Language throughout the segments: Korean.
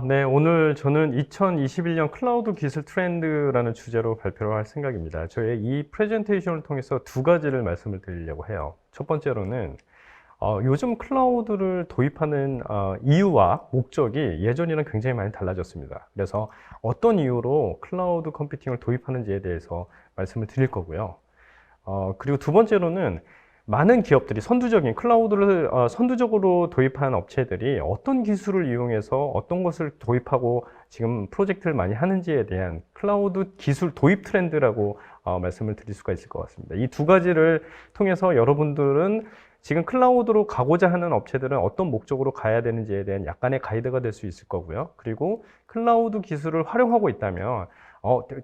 네. 오늘 저는 2021년 클라우드 기술 트렌드라는 주제로 발표를 할 생각입니다. 저의 이 프레젠테이션을 통해서 두 가지를 말씀을 드리려고 해요. 첫 번째로는 요즘 클라우드를 도입하는 이유와 목적이 예전이랑 굉장히 많이 달라졌습니다. 그래서 어떤 이유로 클라우드 컴퓨팅을 도입하는지에 대해서 말씀을 드릴 거고요. 그리고 두 번째로는 많은 기업들이 선두적인 클라우드를 선두적으로 도입한 업체들이 어떤 기술을 이용해서 어떤 것을 도입하고 지금 프로젝트를 많이 하는지에 대한 클라우드 기술 도입 트렌드라고 말씀을 드릴 수가 있을 것 같습니다. 이 두 가지를 통해서 여러분들은 지금 클라우드로 가고자 하는 업체들은 어떤 목적으로 가야 되는지에 대한 약간의 가이드가 될 수 있을 거고요. 그리고 클라우드 기술을 활용하고 있다면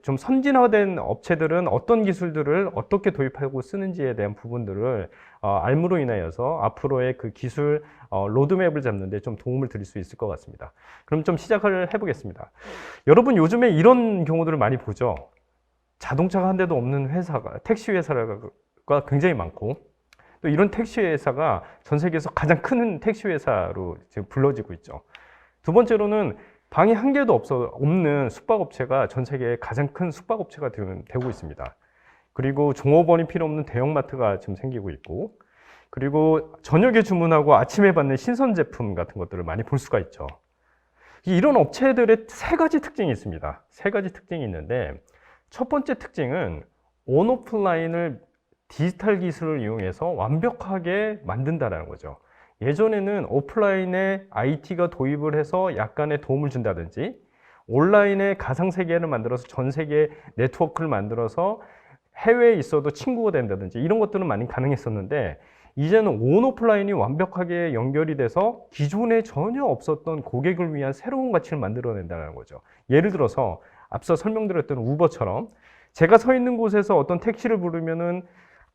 좀 선진화된 업체들은 어떤 기술들을 어떻게 도입하고 쓰는지에 대한 부분들을 알므로 인하여서 앞으로의 그 기술 로드맵을 잡는 데 좀 도움을 드릴 수 있을 것 같습니다. 그럼 좀 시작을 해보겠습니다. 여러분 요즘에 이런 경우들을 많이 보죠. 자동차가 한 대도 없는 회사가, 택시 회사가 굉장히 많고, 또 이런 택시 회사가 전 세계에서 가장 큰 택시 회사로 지금 불러지고 있죠. 두 번째로는 방이 한 개도 없는 숙박업체가 전 세계의 가장 큰 숙박업체가 되고 있습니다. 그리고 종업원이 필요 없는 대형마트가 지금 생기고 있고, 그리고 저녁에 주문하고 아침에 받는 신선 제품 같은 것들을 많이 볼 수가 있죠. 이런 업체들의 세 가지 특징이 있습니다. 세 가지 특징이 있는데, 첫 번째 특징은 온오프라인을 디지털 기술을 이용해서 완벽하게 만든다는 거죠. 예전에는 오프라인에 IT가 도입을 해서 약간의 도움을 준다든지, 온라인에 가상세계를 만들어서 전 세계 네트워크를 만들어서 해외에 있어도 친구가 된다든지 이런 것들은 많이 가능했었는데, 이제는 온 오프라인이 완벽하게 연결이 돼서 기존에 전혀 없었던 고객을 위한 새로운 가치를 만들어낸다는 거죠. 예를 들어서 앞서 설명드렸던 우버처럼 제가 서 있는 곳에서 어떤 택시를 부르면은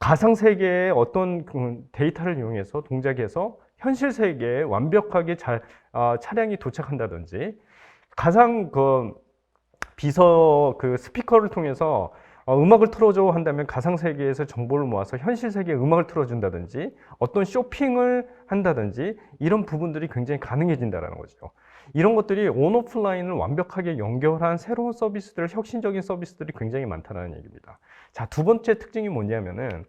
가상 세계의 어떤 데이터를 이용해서 동작해서 현실 세계에 완벽하게 차량이 도착한다든지, 가상 비서 스피커를 통해서 음악을 틀어줘 한다면 가상 세계에서 정보를 모아서 현실 세계에 음악을 틀어준다든지, 어떤 쇼핑을 한다든지 이런 부분들이 굉장히 가능해진다는 거죠. 이런 것들이 온오프라인을 완벽하게 연결한 새로운 서비스들, 혁신적인 서비스들이 굉장히 많다는 얘기입니다. 자, 두 번째 특징이 뭐냐면은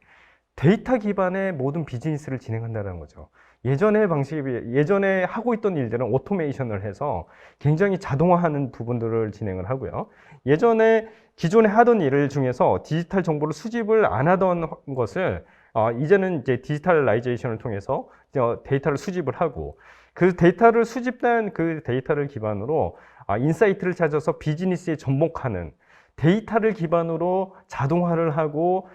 데이터 기반의 모든 비즈니스를 진행한다는 거죠. 예전에 하고 있던 일들은 오토메이션을 해서 굉장히 자동화하는 부분들을 진행을 하고요. 예전에 기존에 하던 일 중에서 디지털 정보를 수집을 안 하던 것을 이제는 이제 디지털라이제이션을 통해서 데이터를 수집을 하고, 그 데이터를 수집된 그 데이터를 기반으로 인사이트를 찾아서 비즈니스에 접목하는, 데이터를 기반으로 자동화를 하고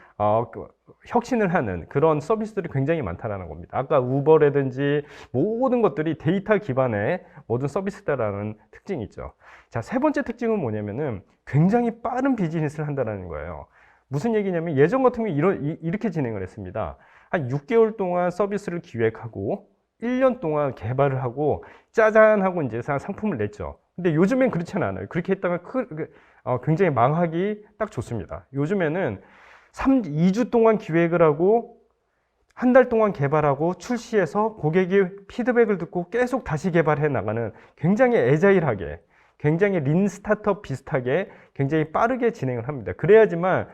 혁신을 하는 그런 서비스들이 굉장히 많다는 겁니다. 아까 우버라든지 모든 것들이 데이터 기반의 모든 서비스다라는 특징이 있죠. 자, 세 번째 특징은 뭐냐면은 굉장히 빠른 비즈니스를 한다는 거예요. 무슨 얘기냐면 예전 같은 경우에 이렇게 진행을 했습니다. 한 6개월 동안 서비스를 기획하고 1년 동안 개발을 하고 짜잔 하고 이제 상품을 냈죠. 근데 요즘엔 그렇지는 않아요. 그렇게 했다가 굉장히 망하기 딱 좋습니다. 요즘에는 2주 동안 기획을 하고 한 달 동안 개발하고 출시해서 고객이 피드백을 듣고 계속 다시 개발해 나가는, 굉장히 애자일하게, 굉장히 린 스타트업 비슷하게 굉장히 빠르게 진행을 합니다. 그래야지만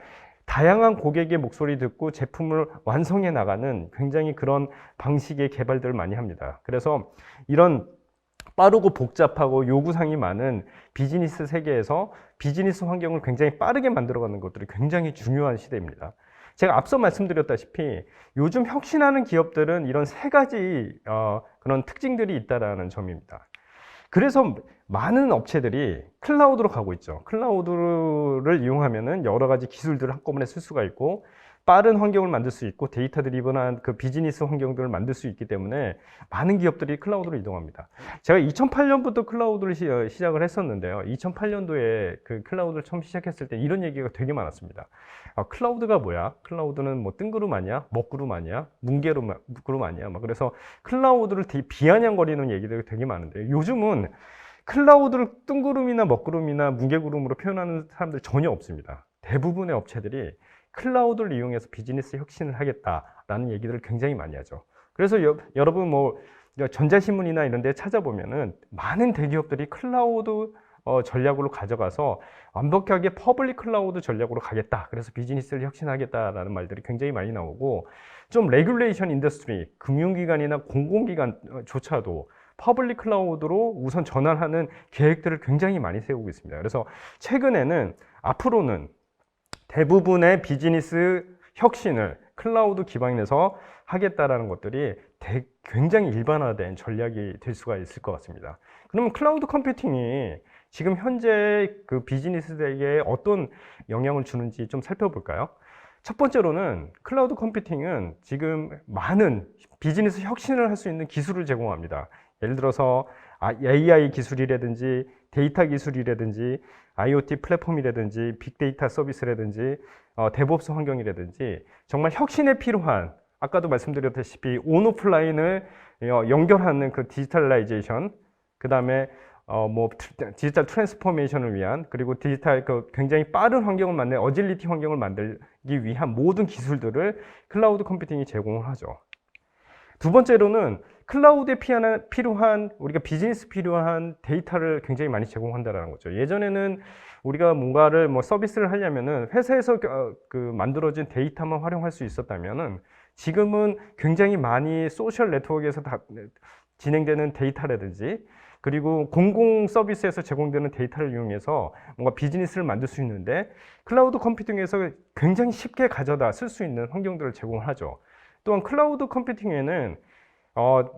다양한 고객의 목소리 듣고 제품을 완성해 나가는 굉장히 그런 방식의 개발들을 많이 합니다. 그래서 이런 빠르고 복잡하고 요구사항이 많은 비즈니스 세계에서 비즈니스 환경을 굉장히 빠르게 만들어가는 것들이 굉장히 중요한 시대입니다. 제가 앞서 말씀드렸다시피 요즘 혁신하는 기업들은 이런 세 가지 그런 특징들이 있다는 점입니다. 그래서 많은 업체들이 클라우드로 가고 있죠. 클라우드를 이용하면은 여러 가지 기술들을 한꺼번에 쓸 수가 있고, 빠른 환경을 만들 수 있고, 데이터 드리븐한 그 비즈니스 환경들을 만들 수 있기 때문에 많은 기업들이 클라우드로 이동합니다. 제가 2008년부터 클라우드를 시작을 했었는데요. 2008년도에 그 클라우드를 처음 시작했을 때 이런 얘기가 되게 많았습니다. 클라우드가 뭐야? 클라우드는 뭐 뜬구름 아니야? 먹구름 아니야? 뭉게구름 아니야? 막 그래서 클라우드를 되게 비아냥거리는 얘기들이 되게 많은데, 요즘은 클라우드를 뜬구름이나 먹구름이나 뭉게구름으로 표현하는 사람들 전혀 없습니다. 대부분의 업체들이 클라우드를 이용해서 비즈니스 혁신을 하겠다라는 얘기들을 굉장히 많이 하죠. 그래서 여러분 뭐 전자신문이나 이런 데 찾아보면은 많은 대기업들이 클라우드 전략으로 가져가서 완벽하게 퍼블릭 클라우드 전략으로 가겠다. 그래서 비즈니스를 혁신하겠다라는 말들이 굉장히 많이 나오고, 좀 레귤레이션 인더스트리, 금융기관이나 공공기관조차도 퍼블릭 클라우드로 우선 전환하는 계획들을 굉장히 많이 세우고 있습니다. 그래서 최근에는 앞으로는 대부분의 비즈니스 혁신을 클라우드 기반에서 하겠다라는 것들이 굉장히 일반화된 전략이 될 수가 있을 것 같습니다. 그러면 클라우드 컴퓨팅이 지금 현재 그 비즈니스에게 어떤 영향을 주는지 좀 살펴볼까요? 첫 번째로는 클라우드 컴퓨팅은 지금 많은 비즈니스 혁신을 할 수 있는 기술을 제공합니다. 예를 들어서 AI 기술이라든지 데이터 기술이라든지 IoT 플랫폼이라든지 빅데이터 서비스라든지 데브옵스 환경이라든지 정말 혁신에 필요한, 아까도 말씀드렸다시피 온오프라인을 연결하는 그 디지털라이제이션, 그 다음에 디지털 트랜스포메이션을 위한, 그리고 디지털 굉장히 빠른 환경을 만드는 어질리티 환경을 만들기 위한 모든 기술들을 클라우드 컴퓨팅이 제공을 하죠. 두 번째로는 클라우드에 필요한, 우리가 비즈니스 필요한 데이터를 굉장히 많이 제공한다는 거죠. 예전에는 우리가 뭔가를 서비스를 하려면은 회사에서 만들어진 데이터만 활용할 수 있었다면은, 지금은 굉장히 많이 소셜 네트워크에서 진행되는 데이터라든지, 그리고 공공 서비스에서 제공되는 데이터를 이용해서 뭔가 비즈니스를 만들 수 있는데, 클라우드 컴퓨팅에서 굉장히 쉽게 가져다 쓸 수 있는 환경들을 제공하죠. 또한 클라우드 컴퓨팅에는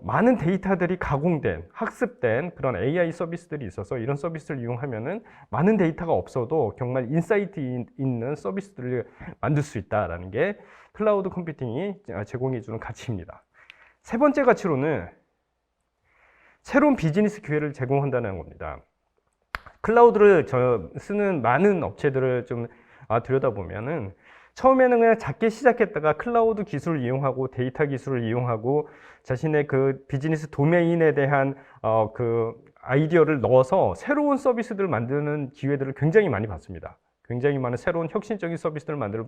많은 데이터들이 가공된, 학습된 그런 AI 서비스들이 있어서, 이런 서비스를 이용하면은 많은 데이터가 없어도 정말 인사이트 있는 서비스들을 만들 수 있다라는 게 클라우드 컴퓨팅이 제공해주는 가치입니다. 세 번째 가치로는 새로운 비즈니스 기회를 제공한다는 겁니다. 클라우드를 쓰는 많은 업체들을 좀 들여다보면은, 처음에는 그냥 작게 시작했다가 클라우드 기술을 이용하고 데이터 기술을 이용하고 자신의 그 비즈니스 도메인에 대한 그 아이디어를 넣어서 새로운 서비스들을 만드는 기회들을 굉장히 많이 받습니다. 굉장히 많은 새로운 혁신적인 서비스들을 만드는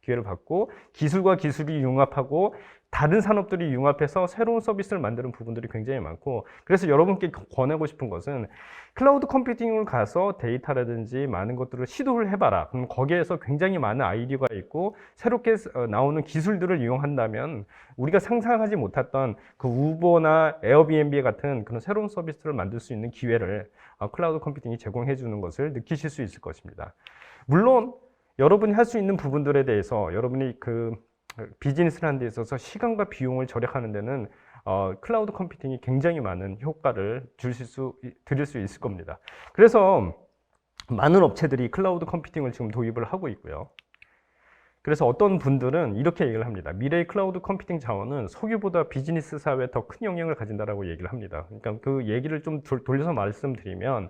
기회를 받고, 기술과 기술이 융합하고 다른 산업들이 융합해서 새로운 서비스를 만드는 부분들이 굉장히 많고, 그래서 여러분께 권하고 싶은 것은 클라우드 컴퓨팅을 가서 데이터라든지 많은 것들을 시도를 해봐라. 그럼 거기에서 굉장히 많은 아이디어가 있고 새롭게 나오는 기술들을 이용한다면 우리가 상상하지 못했던 그 우버나 에어비앤비 같은 그런 새로운 서비스를 만들 수 있는 기회를 클라우드 컴퓨팅이 제공해 주는 것을 느끼실 수 있을 것입니다. 물론 여러분이 할 수 있는 부분들에 대해서, 여러분이 그 비즈니스를 하는 데 있어서 시간과 비용을 절약하는 데는 클라우드 컴퓨팅이 굉장히 많은 효과를 드릴 수 있을 겁니다. 그래서 많은 업체들이 클라우드 컴퓨팅을 지금 도입을 하고 있고요. 그래서 어떤 분들은 이렇게 얘기를 합니다. 미래의 클라우드 컴퓨팅 자원은 석유보다 비즈니스 사회에 더 큰 영향을 가진다라고 얘기를 합니다. 그러니까 그 얘기를 좀 돌려서 말씀드리면,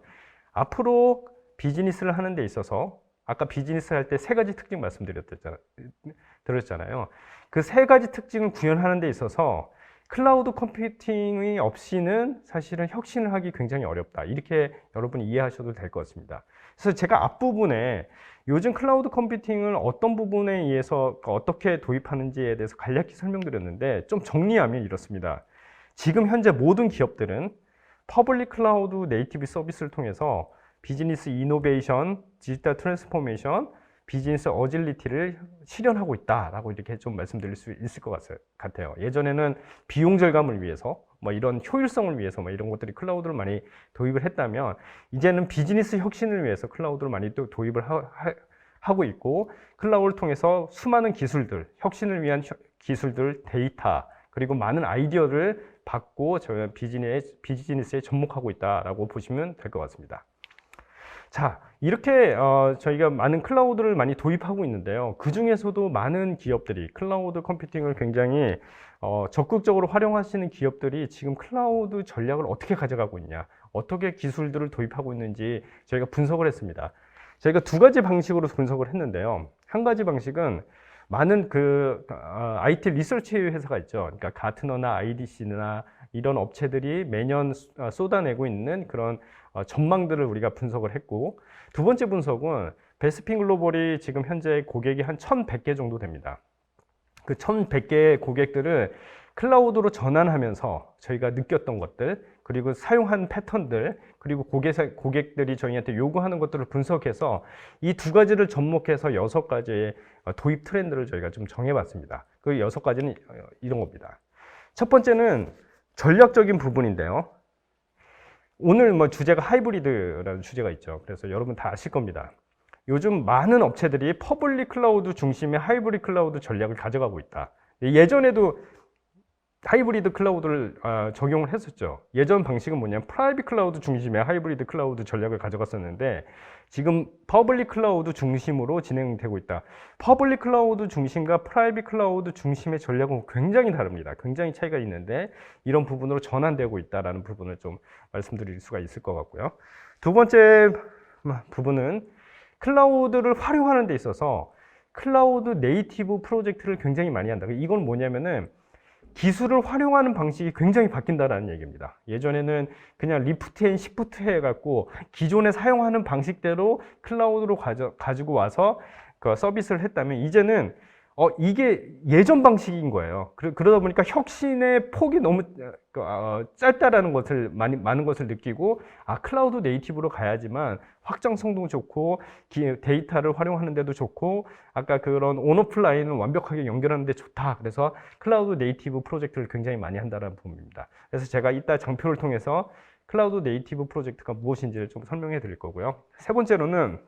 앞으로 비즈니스를 하는 데 있어서 아까 비즈니스 할 때 세 가지 특징 들었잖아요. 그 세 가지 특징을 구현하는 데 있어서 클라우드 컴퓨팅이 없이는 사실은 혁신을 하기 굉장히 어렵다. 이렇게 여러분이 이해하셔도 될 것 같습니다. 그래서 제가 앞부분에 요즘 클라우드 컴퓨팅을 어떤 부분에 의해서 어떻게 도입하는지에 대해서 간략히 설명드렸는데, 좀 정리하면 이렇습니다. 지금 현재 모든 기업들은 퍼블릭 클라우드 네이티브 서비스를 통해서 비즈니스 이노베이션, 디지털 트랜스포메이션, 비즈니스 어질리티를 실현하고 있다라고 이렇게 좀 말씀드릴 수 있을 것 같아요. 예전에는 비용 절감을 위해서, 이런 효율성을 위해서 이런 것들이 클라우드를 많이 도입을 했다면, 이제는 비즈니스 혁신을 위해서 클라우드를 많이 또 도입을 하고 있고, 클라우드를 통해서 수많은 기술들, 혁신을 위한 기술들, 데이터, 그리고 많은 아이디어를 받고 저희 비즈니스에 접목하고 있다라고 보시면 될 것 같습니다. 자, 이렇게 저희가 많은 클라우드를 많이 도입하고 있는데요. 그 중에서도 많은 기업들이 클라우드 컴퓨팅을 굉장히 적극적으로 활용하시는 기업들이 지금 클라우드 전략을 어떻게 가져가고 있냐, 어떻게 기술들을 도입하고 있는지 저희가 분석을 했습니다. 저희가 두 가지 방식으로 분석을 했는데요. 한 가지 방식은 많은 IT 리서치 회사가 있죠. 그러니까 가트너나 IDC나 이런 업체들이 매년 쏟아내고 있는 그런 전망들을 우리가 분석을 했고, 두 번째 분석은 베스핀 글로벌이 지금 현재 고객이 한 1,100개 정도 됩니다. 그 1,100개의 고객들을 클라우드로 전환하면서 저희가 느꼈던 것들, 그리고 사용한 패턴들, 그리고 고객들이 저희한테 요구하는 것들을 분석해서 이 두 가지를 접목해서 6가지의 도입 트렌드를 저희가 좀 정해봤습니다. 그 6가지는 이런 겁니다. 첫 번째는 전략적인 부분인데요. 오늘 뭐 주제가 하이브리드라는 주제가 있죠. 그래서 여러분 다 아실 겁니다. 요즘 많은 업체들이 퍼블릭 클라우드 중심의 하이브리드 클라우드 전략을 가져가고 있다. 예전에도 하이브리드 클라우드를 적용을 했었죠. 예전 방식은 뭐냐면 프라이빗 클라우드 중심의 하이브리드 클라우드 전략을 가져갔었는데 지금 퍼블릭 클라우드 중심으로 진행되고 있다. 퍼블릭 클라우드 중심과 프라이빗 클라우드 중심의 전략은 굉장히 다릅니다. 굉장히 차이가 있는데 이런 부분으로 전환되고 있다는 부분을 좀 말씀드릴 수가 있을 것 같고요. 두 번째 부분은 클라우드를 활용하는 데 있어서 클라우드 네이티브 프로젝트를 굉장히 많이 한다. 이건 뭐냐면은 기술을 활용하는 방식이 굉장히 바뀐다는 얘기입니다. 예전에는 그냥 리프트 앤 시프트 해갖고 기존에 사용하는 방식대로 클라우드로 가지고 와서 그 서비스를 했다면 이제는 이게 예전 방식인 거예요. 그러다 보니까 혁신의 폭이 너무 짧다라는 것을 많은 것을 느끼고 클라우드 네이티브로 가야지만 확장성도 좋고 데이터를 활용하는 데도 좋고 아까 그런 온오프라인을 완벽하게 연결하는 데 좋다. 그래서 클라우드 네이티브 프로젝트를 굉장히 많이 한다는 부분입니다. 그래서 제가 이따 장표를 통해서 클라우드 네이티브 프로젝트가 무엇인지를 좀 설명해 드릴 거고요. 세 번째로는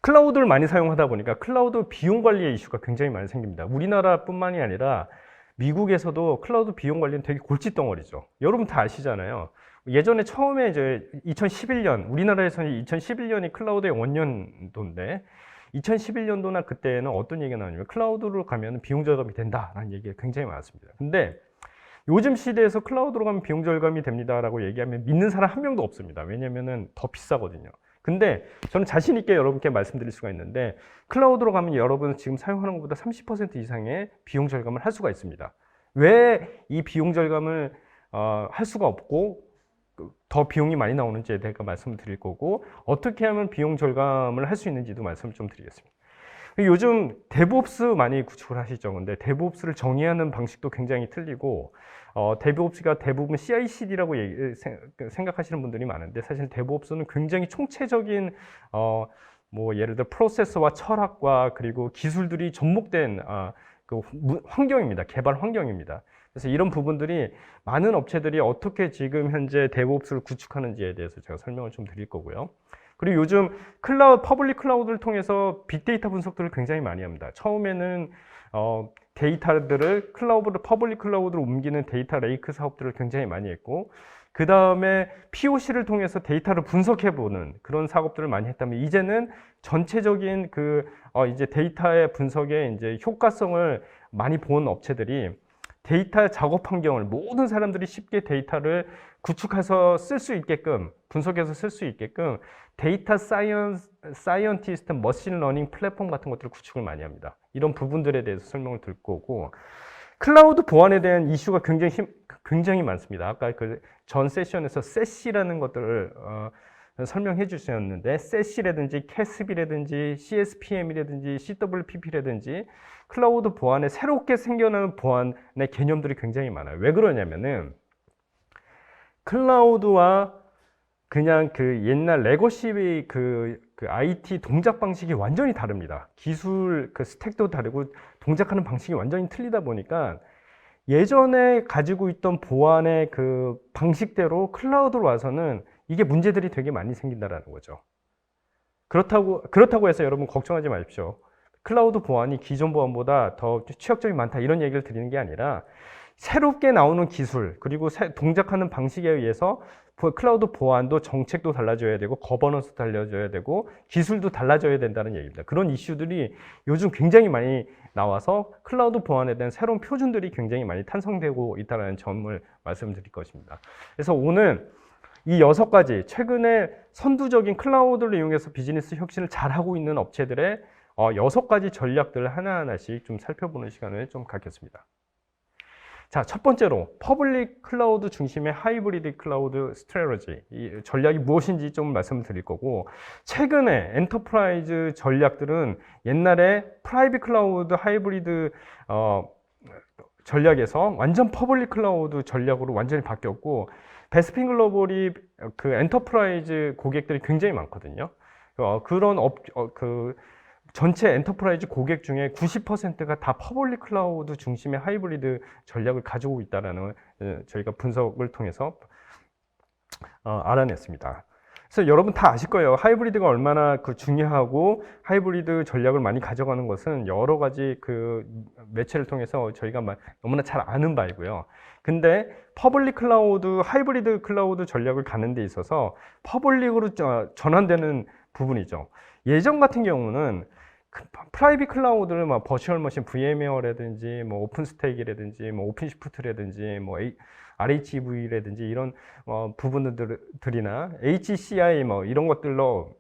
클라우드를 많이 사용하다 보니까 클라우드 비용 관리의 이슈가 굉장히 많이 생깁니다. 우리나라뿐만이 아니라 미국에서도 클라우드 비용 관리는 되게 골칫덩어리죠. 여러분 다 아시잖아요. 예전에 처음에 이제 2011년, 우리나라에서는 2011년이 클라우드의 원년도인데 2011년도나 그때는 어떤 얘기가 나오냐면 클라우드로 가면 비용 절감이 된다라는 얘기가 굉장히 많았습니다. 근데 요즘 시대에서 클라우드로 가면 비용 절감이 됩니다라고 얘기하면 믿는 사람 한 명도 없습니다. 왜냐면은 더 비싸거든요. 근데 저는 자신 있게 여러분께 말씀드릴 수가 있는데 클라우드로 가면 여러분은 지금 사용하는 것보다 30% 이상의 비용 절감을 할 수가 있습니다. 왜 이 비용 절감을 할 수가 없고 더 비용이 많이 나오는지에 대해 말씀을 드릴 거고 어떻게 하면 비용 절감을 할 수 있는지도 말씀을 좀 드리겠습니다. 요즘 데브옵스 많이 구축을 하시죠. 근데 데브옵스를 정의하는 방식도 굉장히 틀리고 데브옵스가 대부분 CI/CD라고 생각하시는 분들이 많은데 사실 데브옵스는 굉장히 총체적인 뭐 예를 들어 프로세서와 철학과 그리고 기술들이 접목된 그 환경입니다. 개발 환경입니다. 그래서 이런 부분들이 많은 업체들이 어떻게 지금 현재 데브옵스를 구축하는지에 대해서 제가 설명을 좀 드릴 거고요. 그리고 요즘 퍼블릭 클라우드를 통해서 빅데이터 분석들을 굉장히 많이 합니다. 처음에는 데이터들을 퍼블릭 클라우드로 옮기는 데이터 레이크 사업들을 굉장히 많이 했고, 그 다음에 POC를 통해서 데이터를 분석해보는 그런 작업들을 많이 했다면, 이제는 전체적인 이제 데이터의 분석의 이제 효과성을 많이 본 업체들이 데이터 작업 환경을 모든 사람들이 쉽게 데이터를 구축해서 쓸 수 있게끔, 분석해서 쓸 수 있게끔 데이터 사이언티스트 머신 러닝 플랫폼 같은 것들을 구축을 많이 합니다. 이런 부분들에 대해서 설명을 드릴 거고, 클라우드 보안에 대한 이슈가 굉장히 많습니다. 아까 그 전 세션에서 세시라는 것들을 설명해 주셨는데, 세시라든지 캐스비라든지 CSPM이라든지 CWPP라든지 클라우드 보안에 새롭게 생겨나는 보안의 개념들이 굉장히 많아요. 왜 그러냐면은 클라우드와 그냥 그 옛날 레거시 그 IT 동작 방식이 완전히 다릅니다. 기술 스택도 다르고 동작하는 방식이 완전히 틀리다 보니까 예전에 가지고 있던 보안의 그 방식대로 클라우드로 와서는 이게 문제들이 되게 많이 생긴다라는 거죠. 그렇다고 해서 여러분 걱정하지 마십시오. 클라우드 보안이 기존 보안보다 더 취약점이 많다 이런 얘기를 드리는 게 아니라 새롭게 나오는 기술 그리고 동작하는 방식에 의해서 클라우드 보안도 정책도 달라져야 되고 거버넌스도 달라져야 되고 기술도 달라져야 된다는 얘기입니다. 그런 이슈들이 요즘 굉장히 많이 나와서 클라우드 보안에 대한 새로운 표준들이 굉장히 많이 탄생되고 있다는 점을 말씀드릴 것입니다. 그래서 오늘 이 6가지 최근에 선두적인 클라우드를 이용해서 비즈니스 혁신을 잘하고 있는 업체들의 6가지 전략들을 하나하나씩 좀 살펴보는 시간을 좀 갖겠습니다. 자, 첫 번째로 퍼블릭 클라우드 중심의 하이브리드 클라우드 스트래러지, 이 전략이 무엇인지 좀 말씀을 드릴 거고, 최근에 엔터프라이즈 전략들은 옛날에 프라이빗 클라우드 하이브리드 전략에서 완전 퍼블릭 클라우드 전략으로 완전히 바뀌었고, 베스핀 글로벌이 그 엔터프라이즈 고객들이 굉장히 많거든요. 그런 그 전체 엔터프라이즈 고객 중에 90%가 다 퍼블릭 클라우드 중심의 하이브리드 전략을 가지고 있다라는 저희가 분석을 통해서 알아냈습니다. 그래서 여러분 다 아실 거예요. 하이브리드가 얼마나 중요하고 하이브리드 전략을 많이 가져가는 것은 여러 가지 그 매체를 통해서 저희가 너무나 잘 아는 바이고요. 근데 퍼블릭 클라우드, 하이브리드 클라우드 전략을 가는 데 있어서 퍼블릭으로 전환되는 부분이죠. 예전 같은 경우는 프라이빗 클라우드를 버추얼 머신 VMware라든지 오픈스택이라든지 오픈시프트라든지 RHV라든지 이런 부분들이나 HCI 이런 것들로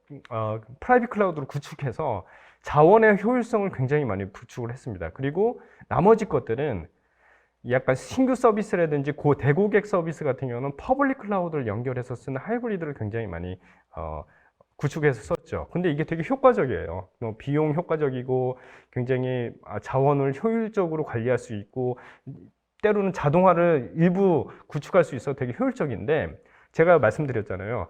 프라이빗 클라우드를 구축해서 자원의 효율성을 굉장히 많이 구축을 했습니다. 그리고 나머지 것들은 약간 신규 서비스라든지 대고객 서비스 같은 경우는 퍼블릭 클라우드를 연결해서 쓰는 하이브리드를 굉장히 많이 구축해서 썼죠. 근데 이게 되게 효과적이에요. 비용 효과적이고 굉장히 자원을 효율적으로 관리할 수 있고 때로는 자동화를 일부 구축할 수 있어 되게 효율적인데, 제가 말씀드렸잖아요.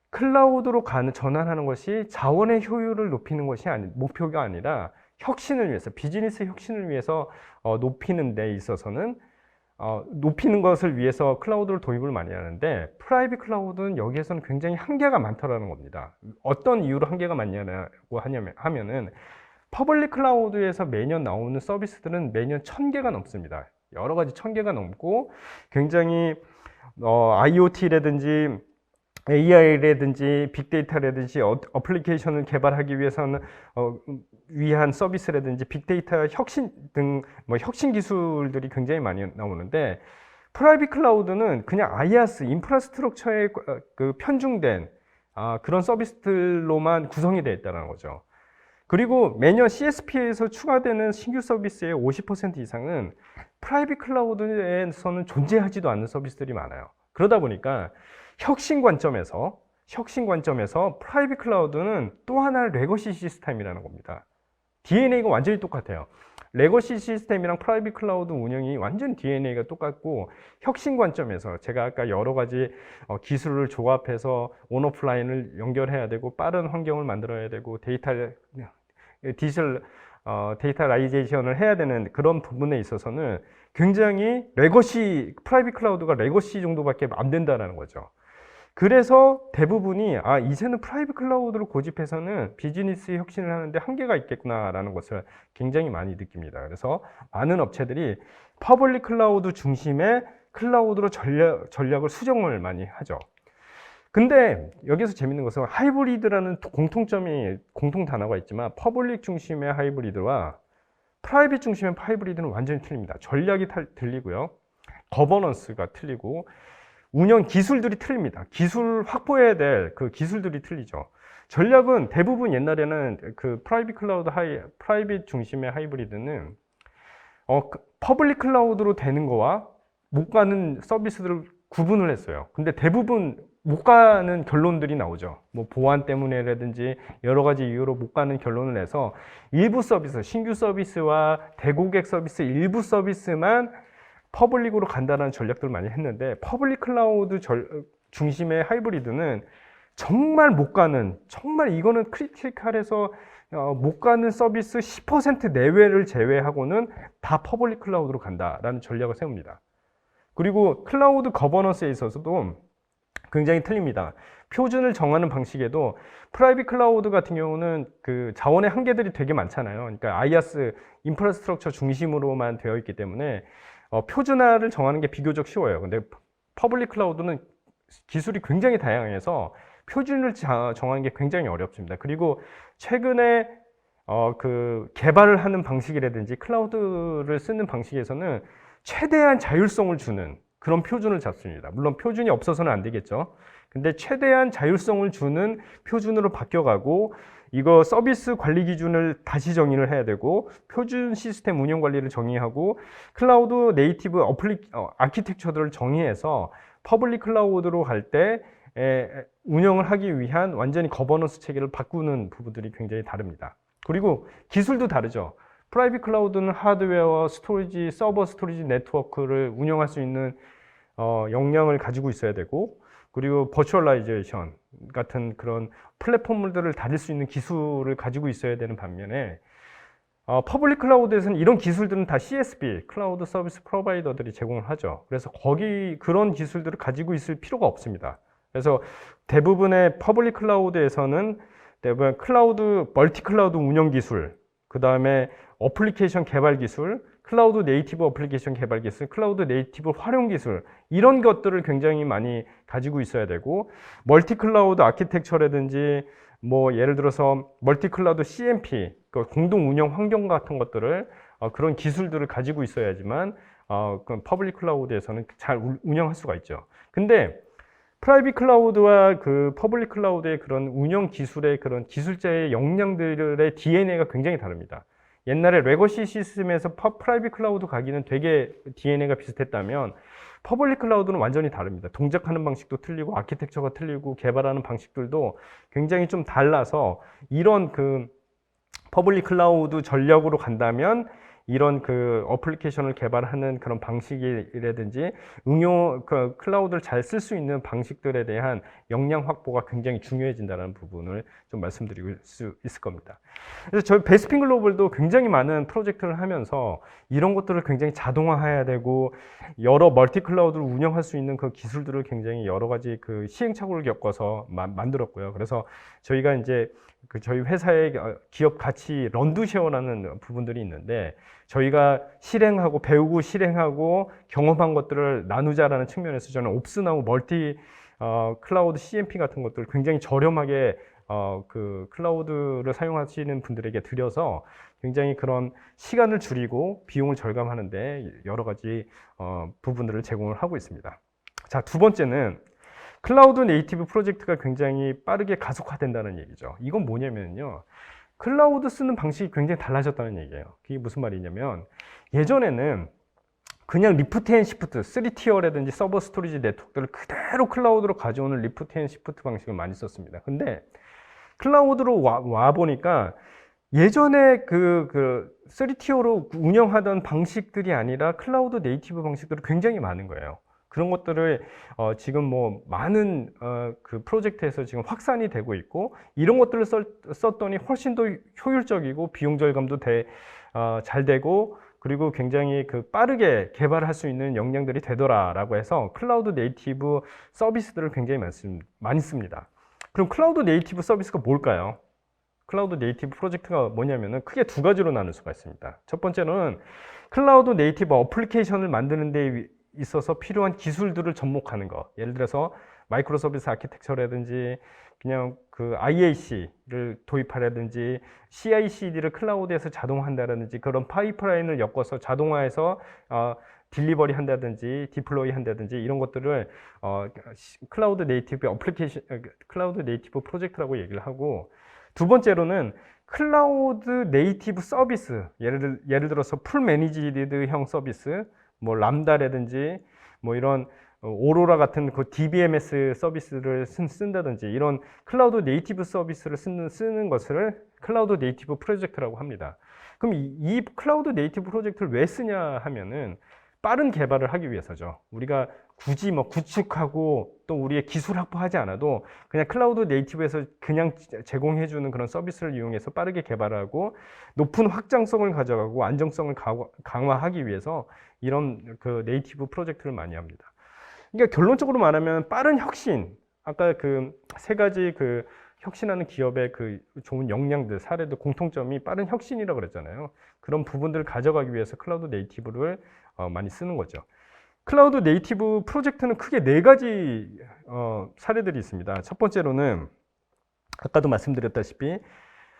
클라우드로 전환하는 것이 자원의 효율을 높이는 것이 목표가 아니라 혁신을 위해서, 비즈니스 혁신을 위해서 높이는 데 있어서는 높이는 것을 위해서 클라우드를 도입을 많이 하는데, 프라이빗 클라우드는 여기에서는 굉장히 한계가 많다라는 겁니다. 어떤 이유로 한계가 많냐고 하면은 퍼블릭 클라우드에서 매년 나오는 서비스들은 매년 1000개가 넘습니다. 여러 가지 1000개가 넘고 굉장히 IoT라든지 AI라든지 빅데이터라든지 어플리케이션을 개발하기 위해서는 위한 서비스라든지 빅데이터 혁신 등 혁신 기술들이 굉장히 많이 나오는데, 프라이빗 클라우드는 그냥 IaaS 인프라스트럭처에 그 편중된 그런 서비스들로만 구성이 되어 있다는 거죠. 그리고 매년 CSP에서 추가되는 신규 서비스의 50% 이상은 프라이빗 클라우드에서는 존재하지도 않는 서비스들이 많아요. 그러다 보니까 혁신 관점에서 프라이빗 클라우드는 또 하나의 레거시 시스템이라는 겁니다. DNA가 완전히 똑같아요. 레거시 시스템이랑 프라이빗 클라우드 운영이 완전 DNA가 똑같고, 혁신 관점에서 제가 아까 여러 가지 기술을 조합해서 온오프라인을 연결해야 되고 빠른 환경을 만들어야 되고 데이터라이제이션을 해야 되는 그런 부분에 있어서는 굉장히 프라이빗 클라우드가 레거시 정도밖에 안 된다는 거죠. 그래서 대부분이 이제는 프라이빗 클라우드를 고집해서는 비즈니스 혁신을 하는데 한계가 있겠구나라는 것을 굉장히 많이 느낍니다. 그래서 많은 업체들이 퍼블릭 클라우드 중심의 클라우드로 전략을 수정을 많이 하죠. 근데 여기서 재밌는 것은 하이브리드라는 공통 단어가 있지만, 퍼블릭 중심의 하이브리드와 프라이빗 중심의 하이브리드는 완전히 틀립니다. 전략이 틀리고요. 거버넌스가 틀리고 운영 기술들이 틀립니다. 기술 확보해야 될 그 기술들이 틀리죠. 전략은 대부분 옛날에는 그 프라이빗 중심의 하이브리드는 퍼블릭 클라우드로 되는 거와 못 가는 서비스들을 구분을 했어요. 근데 대부분 못 가는 결론들이 나오죠. 보안 때문에라든지 여러 가지 이유로 못 가는 결론을 내서 일부 서비스, 신규 서비스와 대고객 서비스 일부 서비스만 퍼블릭으로 간다는 전략들을 많이 했는데, 퍼블릭 클라우드 중심의 하이브리드는 정말 못 가는, 정말 이거는 크리티컬해서 못 가는 서비스 10% 내외를 제외하고는 다 퍼블릭 클라우드로 간다라는 전략을 세웁니다. 그리고 클라우드 거버넌스에 있어서도 굉장히 틀립니다. 표준을 정하는 방식에도 프라이빗 클라우드 같은 경우는 그 자원의 한계들이 되게 많잖아요. 그러니까 IaaS 인프라스트럭처 중심으로만 되어 있기 때문에 표준화를 정하는 게 비교적 쉬워요. 근데 퍼블릭 클라우드는 기술이 굉장히 다양해서 표준을 정하는 게 굉장히 어렵습니다. 그리고 최근에 그 개발을 하는 방식이라든지 클라우드를 쓰는 방식에서는 최대한 자율성을 주는 그런 표준을 잡습니다. 물론 표준이 없어서는 안 되겠죠. 근데 최대한 자율성을 주는 표준으로 바뀌어가고, 이거 서비스 관리 기준을 다시 정의를 해야 되고, 표준 시스템 운영 관리를 정의하고, 클라우드 네이티브 아키텍처들을 정의해서 퍼블릭 클라우드로 갈 때 운영을 하기 위한 완전히 거버넌스 체계를 바꾸는 부분들이 굉장히 다릅니다. 그리고 기술도 다르죠. 프라이빗 클라우드는 하드웨어, 스토리지, 서버 스토리지 네트워크를 운영할 수 있는 역량을 가지고 있어야 되고, 그리고 버추얼라이제이션 같은 그런 플랫폼들을 다릴 수 있는 기술을 가지고 있어야 되는 반면에 퍼블릭 클라우드에서는 이런 기술들은 다 CSP, 클라우드 서비스 프로바이더들이 제공을 하죠. 그래서 그런 기술들을 가지고 있을 필요가 없습니다. 그래서 대부분의 퍼블릭 클라우드에서는 대부분 멀티 클라우드 운영 기술, 그 다음에 어플리케이션 개발 기술, 클라우드 네이티브 어플리케이션 개발 기술, 클라우드 네이티브 활용 기술, 이런 것들을 굉장히 많이 가지고 있어야 되고, 멀티 클라우드 아키텍처라든지 뭐 예를 들어서 멀티 클라우드 CMP, 그 공동 운영 환경 같은 것들을 그런 기술들을 가지고 있어야지만 그 퍼블릭 클라우드에서는 잘 운영할 수가 있죠. 근데 프라이빗 클라우드와 그 퍼블릭 클라우드의 그런 운영 기술의 그런 기술자의 역량들의 DNA가 굉장히 다릅니다. 옛날에 레거시 시스템에서 프라이빗 클라우드 가기는 되게 DNA가 비슷했다면 퍼블릭 클라우드는 완전히 다릅니다. 동작하는 방식도 틀리고 아키텍처가 틀리고 개발하는 방식들도 굉장히 좀 달라서 이런 그 퍼블릭 클라우드 전략으로 간다면 이런 그 어플리케이션을 개발하는 그런 방식이라든지 그 클라우드를 잘 쓸 수 있는 방식들에 대한 역량 확보가 굉장히 중요해진다는 부분을 좀 말씀드릴 수 있을 겁니다. 그래서 저희 베스핀 글로벌도 굉장히 많은 프로젝트를 하면서 이런 것들을 굉장히 자동화해야 되고 여러 멀티 클라우드를 운영할 수 있는 그 기술들을 굉장히 여러 가지 그 시행착오를 겪어서 만들었고요. 그래서 저희가 이제 저희 회사의 기업 가치 런두쉐어라는 부분들이 있는데 저희가 실행하고 배우고 실행하고 경험한 것들을 나누자라는 측면에서 저는 옵스나우 멀티 클라우드 CMP 같은 것들을 굉장히 저렴하게 그 클라우드를 사용하시는 분들에게 드려서 굉장히 그런 시간을 줄이고 비용을 절감하는데 여러 가지 부분들을 제공을 하고 있습니다. 자, 두 번째는 클라우드 네이티브 프로젝트가 굉장히 빠르게 가속화된다는 얘기죠. 이건 뭐냐면요. 클라우드 쓰는 방식이 굉장히 달라졌다는 얘기예요. 그게 무슨 말이냐면 예전에는 그냥 리프트 앤 시프트, 3티어라든지 서버 스토리지 네트워크를 그대로 클라우드로 가져오는 리프트 앤 시프트 방식을 많이 썼습니다. 근데 클라우드로 와 보니까 예전에 그 3티어로 운영하던 방식들이 아니라 클라우드 네이티브 방식들이 굉장히 많은 거예요. 그런 것들을 지금 뭐 많은 그 프로젝트에서 지금 확산이 되고 있고 이런 것들을 썼더니 훨씬 더 효율적이고 비용 절감도 잘 되고 그리고 굉장히 그 빠르게 개발할 수 있는 역량들이 되더라라고 해서 클라우드 네이티브 서비스들을 굉장히 많이 씁니다. 그럼 클라우드 네이티브 서비스가 뭘까요? 클라우드 네이티브 프로젝트가 뭐냐면은 크게 두 가지로 나눌 수가 있습니다. 첫 번째는 클라우드 네이티브 어플리케이션을 만드는 데 있어서 필요한 기술들을 접목하는 거. 예를 들어서 마이크로 서비스 아키텍처라든지 그냥 그 IAC를 도입하라든지 CI/CD를 클라우드에서 자동화한다든지 그런 파이프라인을 엮어서 자동화해서 딜리버리 한다든지 디플로이 한다든지 이런 것들을 클라우드 네이티브 어플리케이션 클라우드 네이티브 프로젝트라고 얘기를 하고 두 번째로는 클라우드 네이티브 서비스 예를 들어서 풀 매니지드형 서비스 뭐 람다라든지 뭐 이런 오로라 같은 그 DBMS 서비스를 쓴다든지 이런 클라우드 네이티브 서비스를 쓰는 것을 클라우드 네이티브 프로젝트라고 합니다. 그럼 이 클라우드 네이티브 프로젝트를 왜 쓰냐 하면은 빠른 개발을 하기 위해서죠. 우리가 굳이 뭐 구축하고 또 우리의 기술 확보하지 않아도 그냥 클라우드 네이티브에서 그냥 제공해주는 그런 서비스를 이용해서 빠르게 개발하고 높은 확장성을 가져가고 안정성을 강화하기 위해서 이런 그 네이티브 프로젝트를 많이 합니다. 그러니까 결론적으로 말하면 빠른 혁신, 아까 그 세 가지 그 혁신하는 기업의 그 좋은 역량들, 사례도 공통점이 빠른 혁신이라고 그랬잖아요. 그런 부분들을 가져가기 위해서 클라우드 네이티브를 많이 쓰는 거죠. 클라우드 네이티브 프로젝트는 크게 네 가지 사례들이 있습니다. 첫 번째로는 아까도 말씀드렸다시피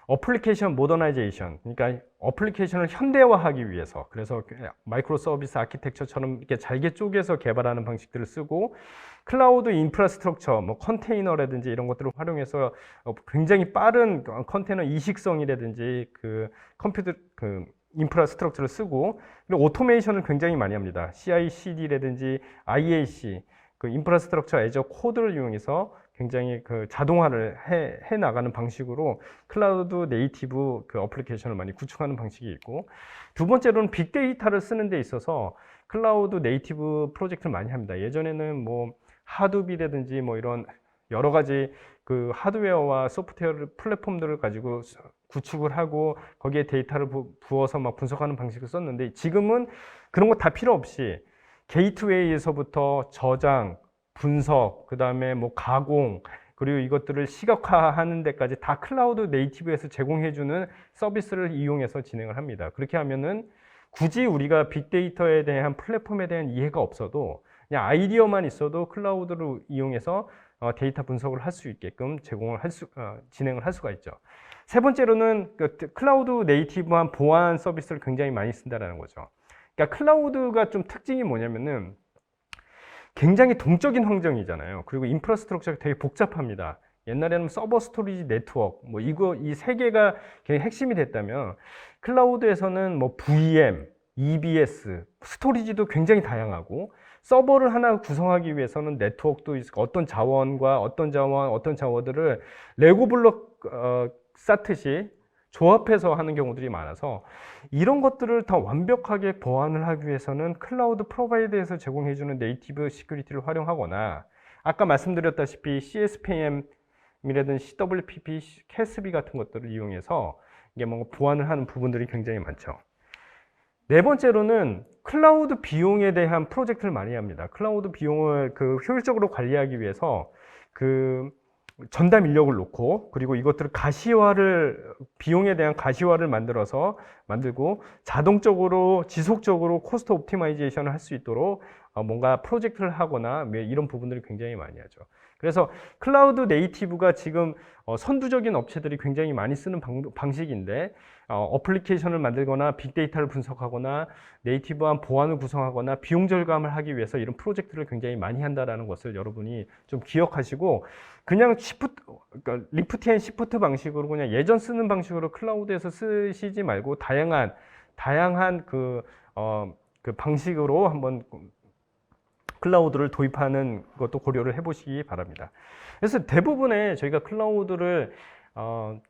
어플리케이션 모더나이제이션, 그러니까 어플리케이션을 현대화하기 위해서 그래서 마이크로 서비스 아키텍처처럼 이렇게 잘게 쪼개서 개발하는 방식들을 쓰고 클라우드 인프라스트럭처, 뭐 컨테이너라든지 이런 것들을 활용해서 굉장히 빠른 컨테이너 이식성이라든지 그 컴퓨터 그 인프라스트럭처를 쓰고 그리고 오토메이션을 굉장히 많이 합니다. CI/CD라든지 IAC, 그 인프라스트럭처 애저 코드를 이용해서 굉장히 그 자동화를 해 나가는 방식으로 클라우드 네이티브 그 어플리케이션을 많이 구축하는 방식이 있고, 두 번째로는 빅데이터를 쓰는 데 있어서 클라우드 네이티브 프로젝트를 많이 합니다. 예전에는 뭐 하두비라든지 뭐 이런 여러 가지 그 하드웨어와 소프트웨어 플랫폼들을 가지고 구축을 하고 거기에 데이터를 부어서 막 분석하는 방식을 썼는데, 지금은 그런 거 다 필요 없이 게이트웨이에서부터 저장, 분석, 그 다음에 뭐 가공, 그리고 이것들을 시각화하는 데까지 다 클라우드 네이티브에서 제공해주는 서비스를 이용해서 진행을 합니다. 그렇게 하면은 굳이 우리가 빅데이터에 대한 플랫폼에 대한 이해가 없어도 그냥 아이디어만 있어도 클라우드를 이용해서 데이터 분석을 할 수 있게끔 진행을 할 수가 있죠. 세 번째로는 클라우드 네이티브한 보안 서비스를 굉장히 많이 쓴다는 거죠. 그러니까 클라우드가 좀 특징이 뭐냐면은 굉장히 동적인 환경이잖아요. 그리고 인프라스트럭처가 되게 복잡합니다. 옛날에는 서버, 스토리지, 네트워크 이 세 개가 굉장히 핵심이 됐다면, 클라우드에서는 뭐 VM, EBS, 스토리지도 굉장히 다양하고, 서버를 하나 구성하기 위해서는 네트워크도 있고, 어떤 자원들을 레고 블록 쌓듯이 조합해서 하는 경우들이 많아서, 이런 것들을 더 완벽하게 보완을 하기 위해서는 클라우드 프로바이더에서 제공해주는 네이티브 시큐리티를 활용하거나, 아까 말씀드렸다시피 CSPM이라든지 CWPP, CASB 같은 것들을 이용해서 이게 뭔가 보완을 하는 부분들이 굉장히 많죠. 네 번째로는 클라우드 비용에 대한 프로젝트를 많이 합니다. 클라우드 비용을 그 효율적으로 관리하기 위해서 그 전담 인력을 놓고, 그리고 이것들을 비용에 대한 가시화를 만들고 자동적으로 지속적으로 코스트 옵티마이제이션을 할 수 있도록 뭔가 프로젝트를 하거나 이런 부분들을 굉장히 많이 하죠. 그래서 클라우드 네이티브가 지금 선두적인 업체들이 굉장히 많이 쓰는 방식인데, 어플리케이션을 만들거나 빅데이터를 분석하거나 네이티브한 보안을 구성하거나 비용 절감을 하기 위해서 이런 프로젝트를 굉장히 많이 한다는 것을 여러분이 좀 기억하시고, 그냥 그러니까 리프트 앤 시프트 방식으로 그냥 예전 쓰는 방식으로 클라우드에서 쓰시지 말고 다양한 그 방식으로 한번 클라우드를 도입하는 것도 고려를 해보시기 바랍니다. 그래서 대부분의 저희가 클라우드를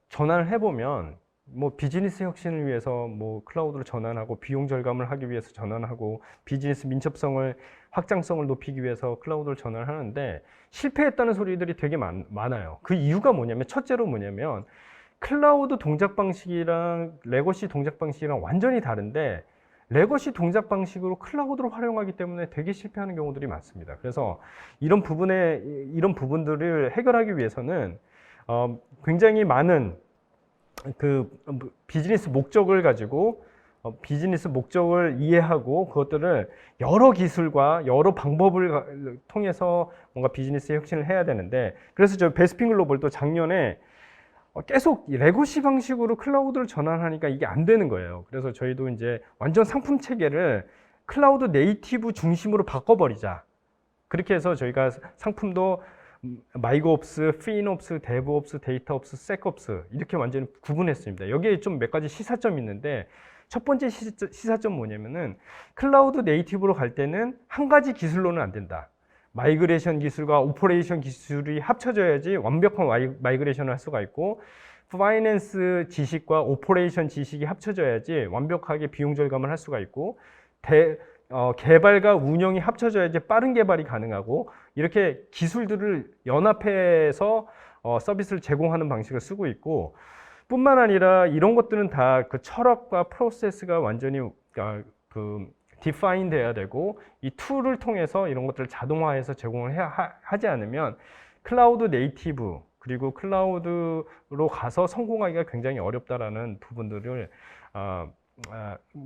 전환을 해보면, 뭐 비즈니스 혁신을 위해서 뭐 클라우드로 전환하고, 비용 절감을 하기 위해서 전환하고, 비즈니스 민첩성을 확장성을 높이기 위해서 클라우드를 전환하는데 실패했다는 소리들이 되게 많아요. 그 이유가 뭐냐면, 첫째로 뭐냐면 클라우드 동작 방식이랑 레거시 동작 방식이랑 완전히 다른데, 레거시 동작 방식으로 클라우드를 활용하기 때문에 되게 실패하는 경우들이 많습니다. 그래서 이런 부분들을 해결하기 위해서는 굉장히 많은 그 비즈니스 목적을 가지고 비즈니스 목적을 이해하고, 그것들을 여러 기술과 여러 방법을 통해서 뭔가 비즈니스 혁신을 해야 되는데, 그래서 저 베스핀 글로벌도 작년에 계속 레거시 방식으로 클라우드를 전환하니까 이게 안 되는 거예요. 그래서 저희도 이제 완전 상품 체계를 클라우드 네이티브 중심으로 바꿔버리자. 그렇게 해서 저희가 상품도 마이고옵스, 피인옵스, 데브옵스, 데이터옵스, 섹옵스 이렇게 완전히 구분했습니다. 여기에 좀 몇 가지 시사점이 있는데, 첫 번째 시사점 뭐냐면은 클라우드 네이티브로 갈 때는 한 가지 기술로는 안 된다. 마이그레이션 기술과 오퍼레이션 기술이 합쳐져야지 완벽한 마이그레이션을 할 수가 있고, 파이낸스 지식과 오퍼레이션 지식이 합쳐져야지 완벽하게 비용 절감을 할 수가 있고, 개발과 운영이 합쳐져야지 빠른 개발이 가능하고, 이렇게 기술들을 연합해서 서비스를 제공하는 방식을 쓰고 있고, 뿐만 아니라 이런 것들은 다 그 철학과 프로세스가 완전히 디파인 돼야 되고, 이 툴을 통해서 이런 것들을 자동화해서 제공을 하지 않으면 클라우드 네이티브 그리고 클라우드로 가서 성공하기가 굉장히 어렵다라는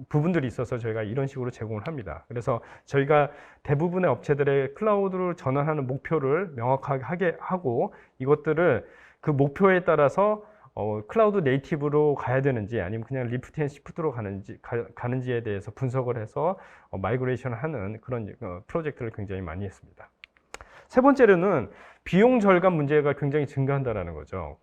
부분들이 있어서 저희가 이런 식으로 제공을 합니다. 그래서 저희가 대부분의 업체들의 클라우드를 전환하는 목표를 명확하게 하고, 이것들을 그 목표에 따라서 클라우드 네이티브로 가야 되는지 아니면 그냥 리프트 앤 시프트로 가는지에 대해서 분석을 해서 마이그레이션을 하는 그런 프로젝트를 굉장히 많이 했습니다. 세 번째로는 비용 절감 문제가 굉장히 증가한다는 거죠.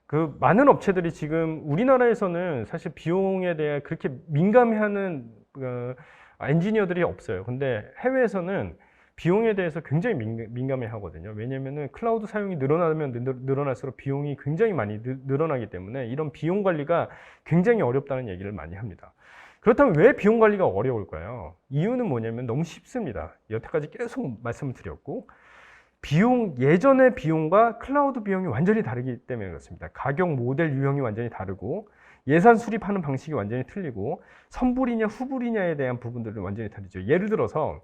그 많은 업체들이 지금 우리나라에서는 사실 비용에 대해 그렇게 민감해하는 엔지니어들이 없어요. 근데 해외에서는 비용에 대해서 굉장히 민감해 하거든요. 왜냐면은 클라우드 사용이 늘어나면 늘어날수록 비용이 굉장히 많이 늘어나기 때문에 이런 비용 관리가 굉장히 어렵다는 얘기를 많이 합니다. 그렇다면 왜 비용 관리가 어려울까요? 이유는 뭐냐면 너무 쉽습니다. 여태까지 계속 말씀을 드렸고, 예전의 비용과 클라우드 비용이 완전히 다르기 때문에 그렇습니다. 가격 모델 유형이 완전히 다르고, 예산 수립하는 방식이 완전히 틀리고, 선불이냐 후불이냐에 대한 부분들은 완전히 다르죠. 예를 들어서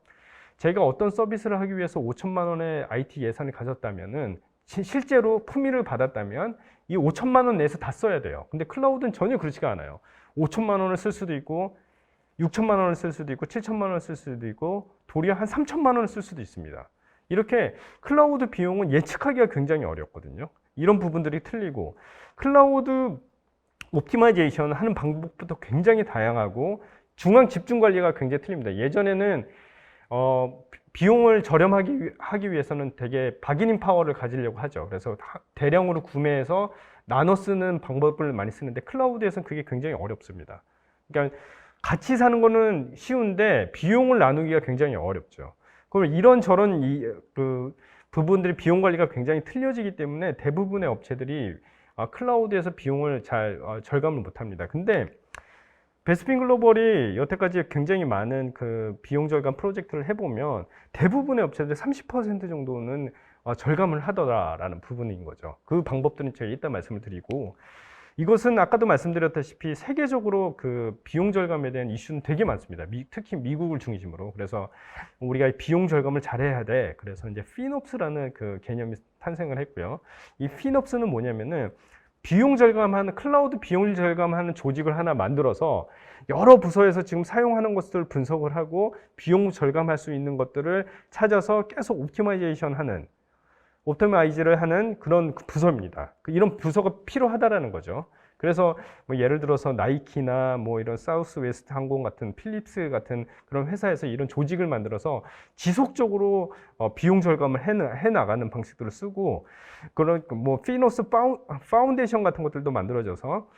제가 어떤 서비스를 하기 위해서 5천만 원의 IT 예산을 가졌다면은 실제로 품위를 받았다면 이 5천만 원 내에서 다 써야 돼요. 근데 클라우드는 전혀 그렇지가 않아요. 5천만 원을 쓸 수도 있고 6천만 원을 쓸 수도 있고 7천만 원을 쓸 수도 있고 도리어 한 3천만 원을 쓸 수도 있습니다. 이렇게 클라우드 비용은 예측하기가 굉장히 어렵거든요. 이런 부분들이 틀리고, 클라우드 옵티마이제이션 하는 방법부터 굉장히 다양하고 중앙 집중 관리가 굉장히 틀립니다. 예전에는 비용을 저렴하기 위해서는 되게 바기닝 파워를 가지려고 하죠. 그래서 대량으로 구매해서 나눠 쓰는 방법을 많이 쓰는데 클라우드에서는 그게 굉장히 어렵습니다. 그러니까 같이 사는 거는 쉬운데 비용을 나누기가 굉장히 어렵죠. 그럼 이런저런 부분들이 비용 관리가 굉장히 틀려지기 때문에 대부분의 업체들이 클라우드에서 비용을 잘 절감을 못 합니다. 근데 베스핀 글로벌이 여태까지 굉장히 많은 그 비용 절감 프로젝트를 해보면 대부분의 업체들 30% 정도는 절감을 하더라라는 부분인 거죠. 그 방법들은 제가 이따 말씀을 드리고, 이것은 아까도 말씀드렸다시피 세계적으로 그 비용 절감에 대한 이슈는 되게 많습니다. 특히 미국을 중심으로. 그래서 우리가 비용 절감을 잘해야 돼. 그래서 이제 피놉스라는 그 개념이 탄생을 했고요. 이 피놉스는 뭐냐면은 비용 절감하는, 클라우드 비용 절감하는 조직을 하나 만들어서 여러 부서에서 지금 사용하는 것들을 분석을 하고 비용 절감할 수 있는 것들을 찾아서 계속 옵티마이즈를 하는 그런 부서입니다. 이런 부서가 필요하다라는 거죠. 그래서 뭐 예를 들어서 나이키나 뭐 이런 사우스웨스트 항공 같은, 필립스 같은 그런 회사에서 이런 조직을 만들어서 지속적으로 비용 절감을 해 나가는 방식들을 쓰고, 그런 뭐 피노스 파운데이션 같은 것들도 만들어져서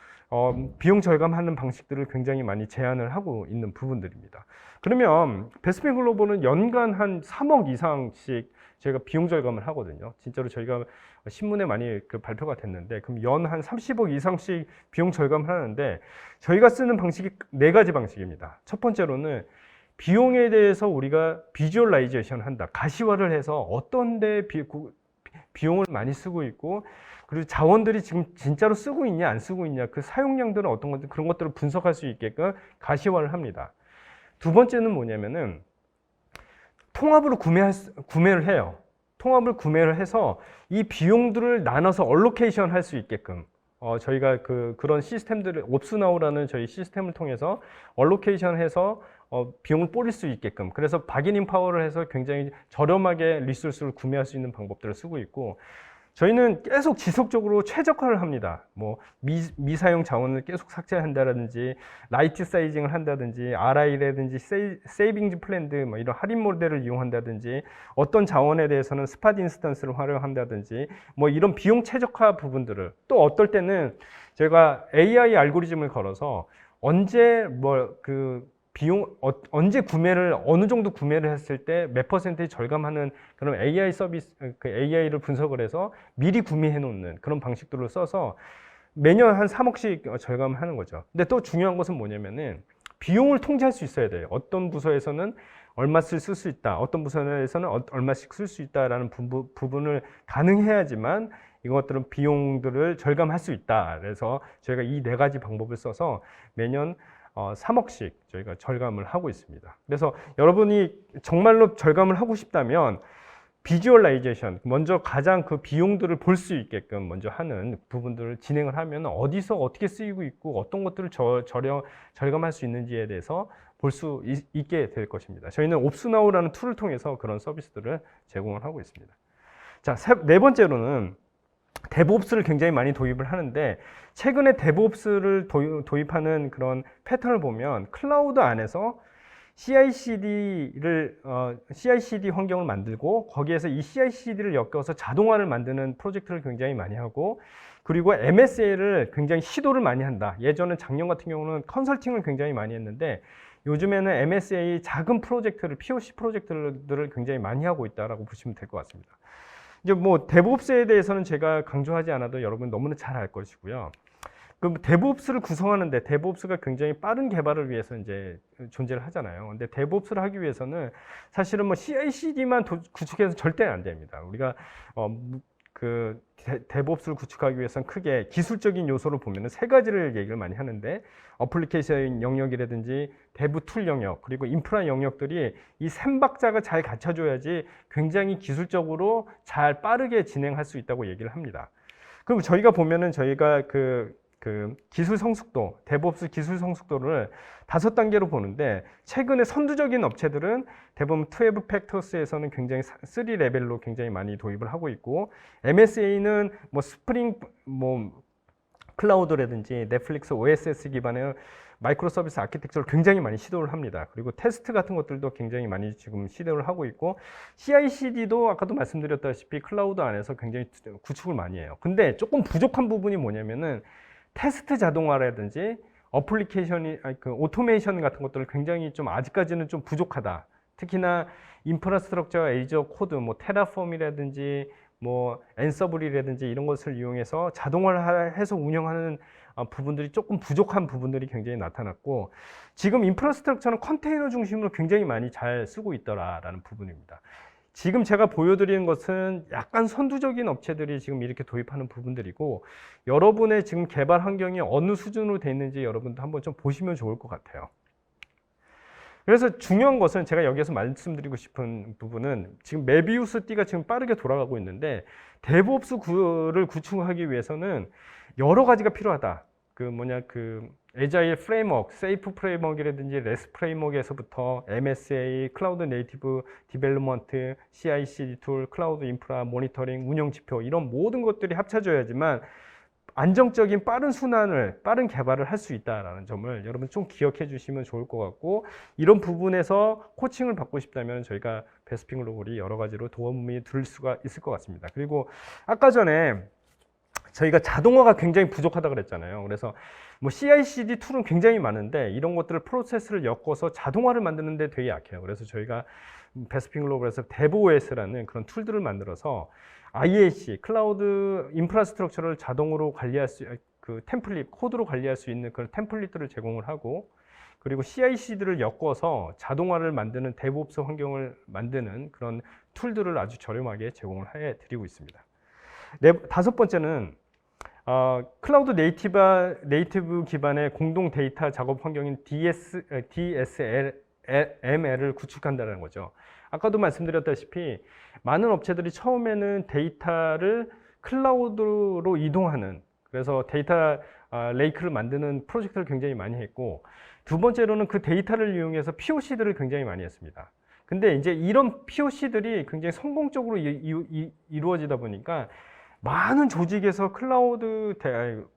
비용 절감하는 방식들을 굉장히 많이 제안을 하고 있는 부분들입니다. 그러면 베스핀 글로벌은 연간 한 3억 이상씩 저희가 비용 절감을 하거든요. 진짜로 저희가 신문에 많이 발표가 됐는데, 그럼 연 한 30억 이상씩 비용 절감을 하는데, 저희가 쓰는 방식이 4가지 방식입니다. 첫 번째로는 비용에 대해서 우리가 비주얼라이제이션 한다. 가시화를 해서 어떤 데 비용을 많이 쓰고 있고, 그리고 자원들이 지금 진짜로 쓰고 있냐 안 쓰고 있냐, 그 사용량들은 어떤 건지 그런 것들을 분석할 수 있게끔 가시화를 합니다. 두 번째는 뭐냐면은 통합으로 구매를 해요. 통합을 구매를 해서 이 비용들을 나눠서 얼로케이션 할 수 있게끔 저희가 그런 시스템들을, 옵스나우라는 저희 시스템을 통해서 얼로케이션 해서 비용을 뿌릴 수 있게끔, 그래서 바기닝 파워를 해서 굉장히 저렴하게 리소스를 구매할 수 있는 방법들을 쓰고 있고, 저희는 계속 지속적으로 최적화를 합니다. 뭐 미사용 자원을 계속 삭제한다든지, 라이트 사이징을 한다든지, RI라든지 세이빙즈 플랜드, 뭐 이런 할인 모델을 이용한다든지, 어떤 자원에 대해서는 스팟 인스턴스를 활용한다든지, 뭐 이런 비용 최적화 부분들을, 또 어떨 때는 제가 AI 알고리즘을 걸어서 언제 언제 어느 정도 구매를 했을 때 몇 퍼센트 절감하는 그런 AI 서비스, AI를 분석을 해서 미리 구매해 놓는 그런 방식들을 써서 매년 한 3억씩 절감을 하는 거죠. 근데 또 중요한 것은 뭐냐면은 비용을 통제할 수 있어야 돼요. 어떤 부서에서는 얼마씩 쓸 수 있다, 어떤 부서에서는 얼마씩 쓸 수 있다라는 부분을 가능해야지만 이것들은 비용들을 절감할 수 있다. 그래서 저희가 이 4가지 방법을 써서 매년 3억씩 저희가 절감을 하고 있습니다. 그래서 여러분이 정말로 절감을 하고 싶다면 비주얼라이제이션, 먼저 가장 그 비용들을 볼 수 있게끔 먼저 하는 부분들을 진행을 하면 어디서 어떻게 쓰이고 있고 어떤 것들을 절감할 수 있는지에 대해서 볼 수 있게 될 것입니다. 저희는 옵스나우라는 툴을 통해서 그런 서비스들을 제공을 하고 있습니다. 자, 4번째로는 데브옵스를 굉장히 많이 도입을 하는데, 최근에 데브옵스를 도입하는 그런 패턴을 보면 클라우드 안에서 CI/CD 환경을 만들고 거기에서 이 CI/CD를 엮어서 자동화를 만드는 프로젝트를 굉장히 많이 하고, 그리고 MSA를 굉장히 시도를 많이 한다. 예전에 작년 같은 경우는 컨설팅을 굉장히 많이 했는데 요즘에는 MSA 작은 프로젝트를, POC 프로젝트들을 굉장히 많이 하고 있다라고 보시면 될 것 같습니다. 이제 뭐 데브옵스에 대해서는 제가 강조하지 않아도 여러분 너무나 잘 알 것이고요. 그럼 데브옵스를 구성하는데, 데브옵스가 굉장히 빠른 개발을 위해서 이제 존재를 하잖아요. 근데 데브옵스를 하기 위해서는 사실은 뭐 CI/CD만 구축해서 절대 안 됩니다. 우리가 그 데브옵스를 구축하기 위해서는 크게 기술적인 요소를 보면은 세 가지를 얘기를 많이 하는데, 어플리케이션 영역이라든지 데브 툴 영역, 그리고 인프라 영역들이 이 삼박자가 잘 갖춰줘야지 굉장히 기술적으로 잘 빠르게 진행할 수 있다고 얘기를 합니다. 그럼 저희가 보면은 저희가 그 기술 성숙도, 데브옵스 기술 성숙도를 5단계로 보는데, 최근에 선두적인 업체들은 대부분 12 팩터스에서는 굉장히 3 레벨로 굉장히 많이 도입을 하고 있고, MSA는 뭐 스프링 뭐 클라우드라든지 넷플릭스 OSS 기반의 마이크로 서비스 아키텍처를 굉장히 많이 시도를 합니다. 그리고 테스트 같은 것들도 굉장히 많이 지금 시도를 하고 있고, CI/CD도 아까도 말씀드렸다시피 클라우드 안에서 굉장히 구축을 많이 해요. 근데 조금 부족한 부분이 뭐냐면은 테스트 자동화라든지 어플리케이션이, 그 오토메이션 같은 것들을 굉장히 좀 아직까지는 좀 부족하다. 특히나 인프라스트럭처 에이저 코드, 뭐 테라폼이라든지 뭐 앤서블이라든지 이런 것을 이용해서 자동화를 해서 운영하는 부분들이 조금 부족한 부분들이 굉장히 나타났고, 지금 인프라스트럭처는 컨테이너 중심으로 굉장히 많이 잘 쓰고 있더라라는 부분입니다. 지금 제가 보여드리는 것은 약간 선두적인 업체들이 지금 이렇게 도입하는 부분들이고, 여러분의 지금 개발 환경이 어느 수준으로 되어 있는지 여러분도 한번 좀 보시면 좋을 것 같아요. 그래서 중요한 것은, 제가 여기에서 말씀드리고 싶은 부분은, 지금 메비우스 띠가 지금 빠르게 돌아가고 있는데, 데브옵스를 구축하기 위해서는 여러 가지가 필요하다. 에자일 프레임워크, 세이프 프레임워크라든지 레스 프레임워크에서부터 MSA, 클라우드 네이티브 디벨롭먼트, CI/CD 툴, 클라우드 인프라, 모니터링, 운영 지표, 이런 모든 것들이 합쳐져야지만 안정적인 빠른 순환을, 빠른 개발을 할 수 있다는 점을 여러분 좀 기억해 주시면 좋을 것 같고, 이런 부분에서 코칭을 받고 싶다면 저희가 베스핀 글로벌이 여러 가지로 도움이 될 수가 있을 것 같습니다. 그리고 아까 전에 저희가 자동화가 굉장히 부족하다 그랬잖아요. 그래서 뭐 CI/CD 툴은 굉장히 많은데 이런 것들을 프로세스를 엮어서 자동화를 만드는 데 되게 약해요. 그래서 저희가 베스핀 글로벌에서 데브OS라는 그런 툴들을 만들어서 IAC, 클라우드 인프라스트럭처를 자동으로 관리할 수, 그 템플릿, 코드로 관리할 수 있는 그런 템플릿들을 제공을 하고, 그리고 CI/CD를 엮어서 자동화를 만드는 데브옵스 환경을 만드는 그런 툴들을 아주 저렴하게 제공을 해 드리고 있습니다. 5번째는 클라우드 네이티브 기반의 공동 데이터 작업 환경인 DSLML을 구축한다는 거죠. 아까도 말씀드렸다시피 많은 업체들이 처음에는 데이터를 클라우드로 이동하는, 그래서 데이터 레이크를 만드는 프로젝트를 굉장히 많이 했고, 두 번째로는 그 데이터를 이용해서 POC들을 굉장히 많이 했습니다. 근데 이제 이런 POC들이 굉장히 성공적으로 이루어지다 보니까 많은 조직에서 클라우드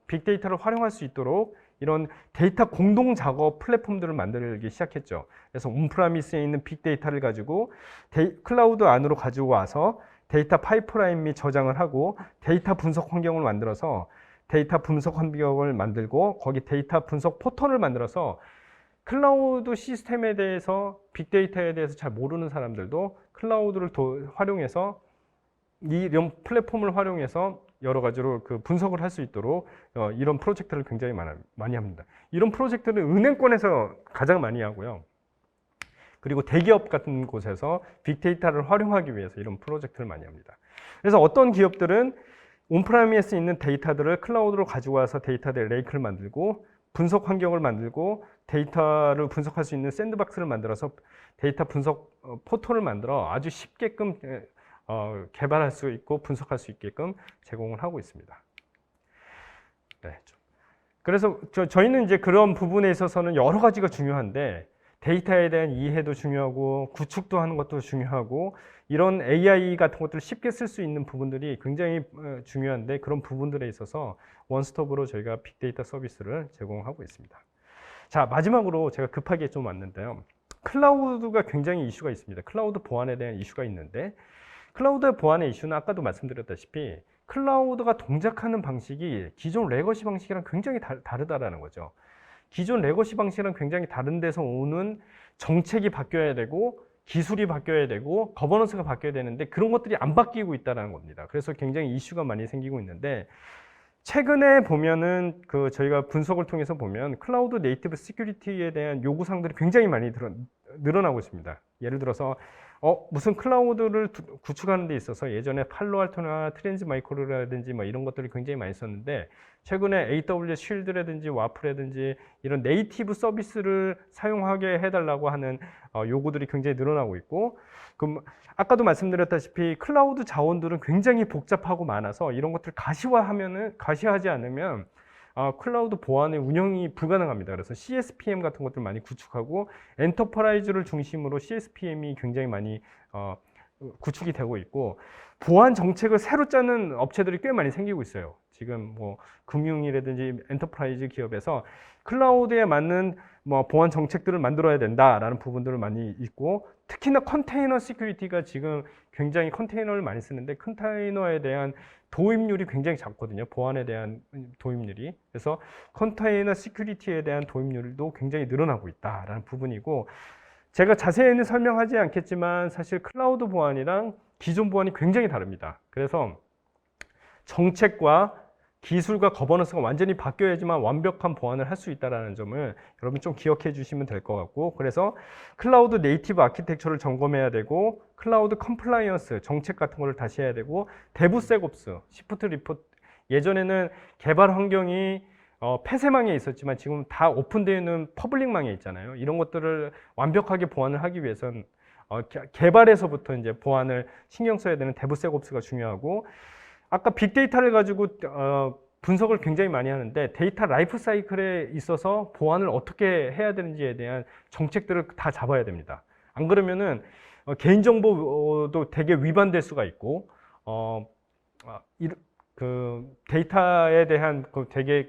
빅데이터를 활용할 수 있도록 이런 데이터 공동 작업 플랫폼들을 만들기 시작했죠. 그래서 온프라미스에 있는 빅데이터를 가지고 클라우드 안으로 가지고 와서 데이터 파이프라인 및 저장을 하고, 데이터 분석 환경을 만들어서 데이터 분석 환경을 만들고, 거기 데이터 분석 포털을 만들어서 클라우드 시스템에 대해서, 빅데이터에 대해서 잘 모르는 사람들도 클라우드를 활용해서, 이런 플랫폼을 활용해서 여러 가지로 그 분석을 할 수 있도록 이런 프로젝트를 굉장히 많이 합니다. 이런 프로젝트는 은행권에서 가장 많이 하고요. 그리고 대기업 같은 곳에서 빅데이터를 활용하기 위해서 이런 프로젝트를 많이 합니다. 그래서 어떤 기업들은 온프라미스에 있는 데이터들을 클라우드로 가지고 와서 데이터 레이크를 만들고, 분석 환경을 만들고, 데이터를 분석할 수 있는 샌드박스를 만들어서 데이터 분석 포털을 만들어 아주 쉽게끔 개발할 수 있고 분석할 수 있게끔 제공을 하고 있습니다. 네. 그래서 저희는 이제 그런 부분에 있어서는 여러 가지가 중요한데, 데이터에 대한 이해도 중요하고 구축도 하는 것도 중요하고, 이런 AI 같은 것들을 쉽게 쓸 수 있는 부분들이 굉장히 중요한데, 그런 부분들에 있어서 원스톱으로 저희가 빅데이터 서비스를 제공하고 있습니다. 자, 마지막으로 제가 급하게 좀 왔는데요. 클라우드가 굉장히 이슈가 있습니다. 클라우드 보안에 대한 이슈가 있는데, 클라우드 보안의 이슈는 아까도 말씀드렸다시피 클라우드가 동작하는 방식이 기존 레거시 방식이랑 굉장히 다르다라는 거죠. 기존 레거시 방식이랑 굉장히 다른 데서 오는 정책이 바뀌어야 되고 기술이 바뀌어야 되고 거버넌스가 바뀌어야 되는데 그런 것들이 안 바뀌고 있다는 겁니다. 그래서 굉장히 이슈가 많이 생기고 있는데 최근에 보면은 저희가 분석을 통해서 보면 클라우드 네이티브 시큐리티에 대한 요구사항들이 굉장히 많이 늘어나고 있습니다. 예를 들어서 무슨 클라우드를 구축하는 데 있어서 예전에 팔로알토나 트랜즈 마이크로라든지 뭐 이런 것들이 굉장히 많이 썼는데 최근에 AWS 쉴드라든지 와프라든지 이런 네이티브 서비스를 사용하게 해달라고 하는 요구들이 굉장히 늘어나고 있고, 그럼 아까도 말씀드렸다시피 클라우드 자원들은 굉장히 복잡하고 많아서 이런 것들 가시화하지 않으면 클라우드 보안의 운영이 불가능합니다. 그래서 CSPM 같은 것들 많이 구축하고 엔터프라이즈를 중심으로 CSPM이 굉장히 많이 구축이 되고 있고, 보안 정책을 새로 짜는 업체들이 꽤 많이 생기고 있어요. 지금 뭐 금융이라든지 엔터프라이즈 기업에서 클라우드에 맞는 뭐 보안 정책들을 만들어야 된다라는 부분들을 많이 있고, 특히나 컨테이너 시큐리티가 지금 굉장히 컨테이너를 많이 쓰는데 컨테이너에 대한 도입률이 굉장히 작거든요. 보안에 대한 도입률이. 그래서 컨테이너 시큐리티에 대한 도입률도 굉장히 늘어나고 있다라는 부분이고, 제가 자세히는 설명하지 않겠지만 사실 클라우드 보안이랑 기존 보안이 굉장히 다릅니다. 그래서 정책과 기술과 거버넌스가 완전히 바뀌어야지만 완벽한 보안을 할 수 있다는 점을 여러분 좀 기억해 주시면 될 것 같고, 그래서 클라우드 네이티브 아키텍처를 점검해야 되고, 클라우드 컴플라이언스 정책 같은 거를 다시 해야 되고, 데브세옵스, 시프트 리포트, 예전에는 개발 환경이 폐쇄망에 있었지만 지금 다 오픈되어 있는 퍼블릭망에 있잖아요. 이런 것들을 완벽하게 보안을 하기 위해선 개발에서부터 이제 보안을 신경 써야 되는 데브세옵스가 중요하고, 아까 빅데이터를 가지고 분석을 굉장히 많이 하는데 데이터 라이프 사이클에 있어서 보안을 어떻게 해야 되는지에 대한 정책들을 다 잡아야 됩니다. 안 그러면은 개인정보도 되게 위반될 수가 있고, 데이터에 대한 되게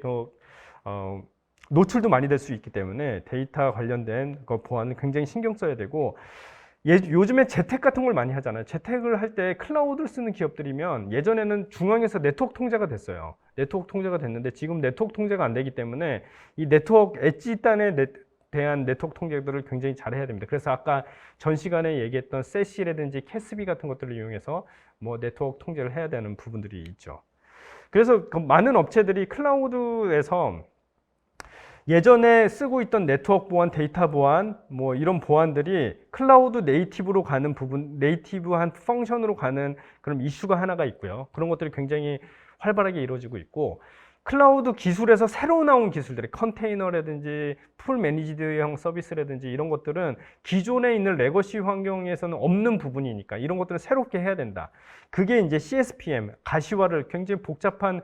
노출도 많이 될 수 있기 때문에 데이터 관련된 보안을 굉장히 신경 써야 되고, 요즘에 재택 같은 걸 많이 하잖아요. 재택을 할 때 클라우드를 쓰는 기업들이면 예전에는 중앙에서 네트워크 통제가 됐어요. 네트워크 통제가 됐는데 지금 네트워크 통제가 안 되기 때문에 이 네트워크 엣지 단에 대한 네트워크 통제들을 굉장히 잘 해야 됩니다. 그래서 아까 전 시간에 얘기했던 세시라든지 캐스비 같은 것들을 이용해서 뭐 네트워크 통제를 해야 되는 부분들이 있죠. 그래서 많은 업체들이 클라우드에서 예전에 쓰고 있던 네트워크 보안, 데이터 보안, 뭐 이런 보안들이 클라우드 네이티브로 가는 부분, 네이티브한 펑션으로 가는 그런 이슈가 하나가 있고요. 그런 것들이 굉장히 활발하게 이루어지고 있고, 클라우드 기술에서 새로 나온 기술들이 컨테이너라든지 풀 매니지드형 서비스라든지 이런 것들은 기존에 있는 레거시 환경에서는 없는 부분이니까 이런 것들은 새롭게 해야 된다. 그게 이제 CSPM, 가시화를 굉장히 복잡한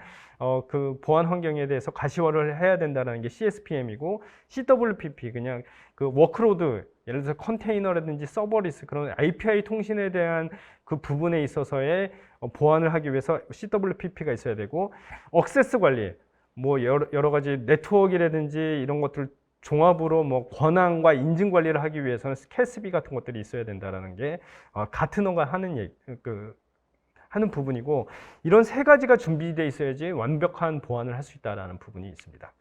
그 보안 환경에 대해서 가시화를 해야 된다는 게 CSPM이고, CWPP 그냥 그 워크로드, 예를 들어서 컨테이너라든지 서버리스 그런 API 통신에 대한 그 부분에 있어서의 보안을 하기 위해서 CWPP가 있어야 되고, 액세스 관리, 뭐 여러 가지 네트워크라든지 이런 것들 종합으로 뭐 권한과 인증 관리를 하기 위해서는 캐스비 같은 것들이 있어야 된다라는 게 가트너가 하는 부분이고, 이런 세 가지가 준비되어 있어야지 완벽한 보안을 할 수 있다라는 부분이 있습니다.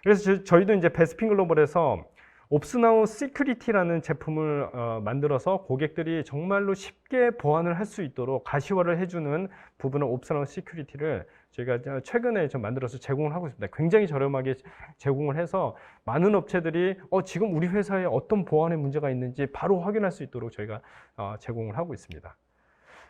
그래서 저희도 이제 베스핀 글로벌에서 옵스나우 시큐리티라는 제품을 만들어서 고객들이 정말로 쉽게 보안을 할 수 있도록 가시화를 해주는 부분은 옵스나우 시큐리티를 저희가 최근에 좀 만들어서 제공을 하고 있습니다. 굉장히 저렴하게 제공을 해서 많은 업체들이 지금 우리 회사에 어떤 보안의 문제가 있는지 바로 확인할 수 있도록 저희가 제공을 하고 있습니다.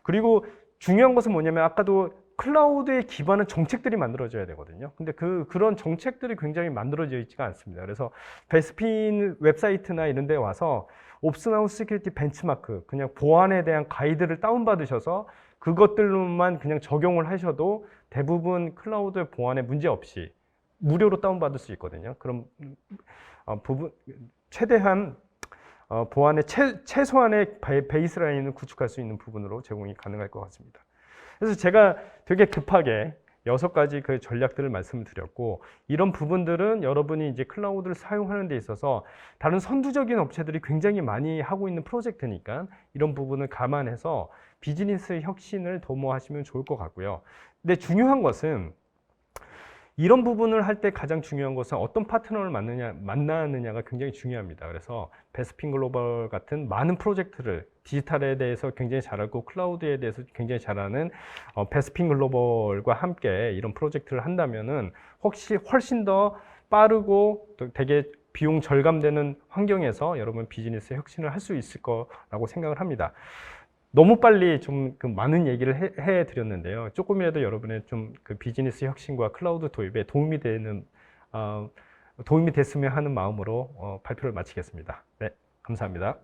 그리고 중요한 것은 뭐냐면 아까도 클라우드에 기반한 정책들이 만들어져야 되거든요. 근데 그런 정책들이 굉장히 만들어져 있지가 않습니다. 그래서 베스핀 웹사이트나 이런 데 와서 옵스나우 시큐리티 벤치마크, 그냥 보안에 대한 가이드를 다운받으셔서 그것들로만 그냥 적용을 하셔도 대부분 클라우드 보안에 문제 없이 무료로 다운받을 수 있거든요. 그럼 최대한 보안의 최소한의 베이스라인을 구축할 수 있는 부분으로 제공이 가능할 것 같습니다. 그래서 제가 되게 급하게 6가지 그 전략들을 말씀을 드렸고, 이런 부분들은 여러분이 이제 클라우드를 사용하는 데 있어서 다른 선두적인 업체들이 굉장히 많이 하고 있는 프로젝트니까 이런 부분을 감안해서 비즈니스 혁신을 도모하시면 좋을 것 같고요. 근데 중요한 것은 이런 부분을 할 때 가장 중요한 것은 어떤 파트너를 만나느냐가 굉장히 중요합니다. 그래서 베스핀 글로벌 같은 많은 프로젝트를 디지털에 대해서 굉장히 잘 알고 클라우드에 대해서 굉장히 잘 아는 베스핀 글로벌과 함께 이런 프로젝트를 한다면은 혹시 훨씬 더 빠르고 또 되게 비용 절감되는 환경에서 여러분 비즈니스 혁신을 할 수 있을 거라고 생각을 합니다. 너무 빨리 좀 그 많은 얘기를 해 드렸는데요. 조금이라도 여러분의 좀 그 비즈니스 혁신과 클라우드 도입에 도움이 됐으면 하는 마음으로 발표를 마치겠습니다. 네, 감사합니다.